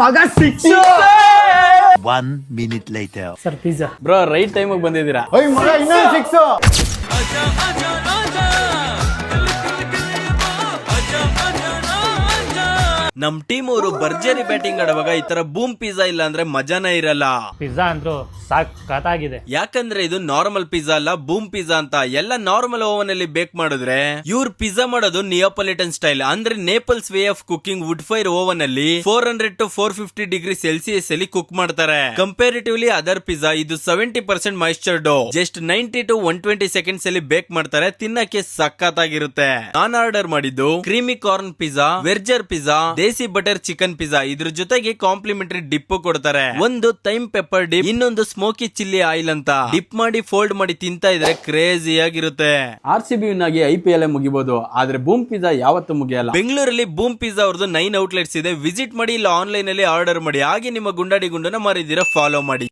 ಮಗ six. 1 minute later. Sir pizza. Bro right ಟೈಮಿಗೆ ಬಂದಿದ್ದೀರಾ. ಓಯ್ ಮಗ ಇನ್ನೊಂದು ಸಿಕ್ಸ್. ನಮ್ ಟೀಮ್ ಅವರು ಭರ್ಜರಿ ಬ್ಯಾಟಿಂಗ್ ಆಡುವಾಗ ಈ ತರ ಬೂಮ್ ಪಿಜ್ಜಾ ಇಲ್ಲ ಅಂದ್ರೆ ಮಜಾನೇ ಇರಲ್ಲ. ಪಿಜ್ಜಾ ಅಂದ್ರು ಸಾಕಾಗಿದೆ. ಯಾಕಂದ್ರೆ ಇದು ನಾರ್ಮಲ್ ಪಿಜ್ಜಾ ಅಲ್ಲ, ಬೂಮ್ ಪಿಜ್ಜಾ ಅಂತ. ಎಲ್ಲ ನಾರ್ಮಲ್ ಓವನ್ ಅಲ್ಲಿ ಬೇಕ್ ಮಾಡಿದ್ರೆ ಇವ್ರು ಪಿಜ್ಜಾ ಮಾಡೋದು ನಿಯೋಪಾಲಿಟನ್ ಸ್ಟೈಲ್, ಅಂದ್ರೆ Naples way of cooking wood fire oven ಅಲ್ಲಿ 400 to 450 ಡಿಗ್ರಿ ಸೆಲ್ಸಿಯಸ್ ಅಲ್ಲಿ ಕುಕ್ ಮಾಡ್ತಾರೆ. ಕಂಪೇರಿಟಿವ್ಲಿ ಅದರ್ ಪಿಜ್ಜಾ ಇದು 70% moisture dough just 90 to 120 seconds ಅಲ್ಲಿ ಬೇಕ್ ಮಾಡ್ತಾರೆ. ತಿನ್ನಕ್ಕೆ ಸಖತ್ತಾಗಿರುತ್ತೆ. ನಾನು ಆರ್ಡರ್ ಮಾಡಿದ್ದು ಕ್ರೀಮಿ ಕಾರ್ನ್ ಪಿಜ್ಜಾ, ವೆರ್ಜರ್ pizza, desi butter chicken pizza. ಇದ್ರ ಜೊತೆಗೆ ಕಾಂಪ್ಲಿಮೆಂಟರಿ ಡಿಪ್ ಕೊಡ್ತಾರೆ. ಒಂದು ಥೈಮ್ ಪೆಪ್ಪರ್ ಡಿಪ್, ಇನ್ನೊಂದು ಸ್ಮೋಕಿ ಚಿಲ್ಲಿ ಆಯಿಲ್ ಅಂತ. ಡಿಪ್ ಮಾಡಿ ಫೋಲ್ಡ್ ಮಾಡಿ ತಿಂತಾ ಇದ್ರೆ ಕ್ರೇಜಿ ಆಗಿರುತ್ತೆ. RCB ವಿನ್ನಾಗಿ IPL ಮುಗಿಬಹುದು, ಆದ್ರೆ ಬೂಮ್ ಪಿಜ್ಜಾ ಯಾವತ್ತೂ ಮುಗಿಯಲ್ಲ. ಬೆಂಗಳೂರಲ್ಲಿ ಬೂಮ್ ಪಿಜ್ಜಾ ಅವ್ರದ್ದು 9 ಔಟ್ಲೆಟ್ಸ್ ಇದೆ. ವಿಸಿಟ್ ಮಾಡಿ, ಇಲ್ಲ ಆನ್ಲೈನ್ ಅಲ್ಲಿ ಆರ್ಡರ್ ಮಾಡಿ. ಹಾಗೆ ನಿಮ್ಮ ಗುಂಡಾಡಿ ಗುಂಡನ ಮಾರಿದಿರ ಫಾಲೋ ಮಾಡಿ.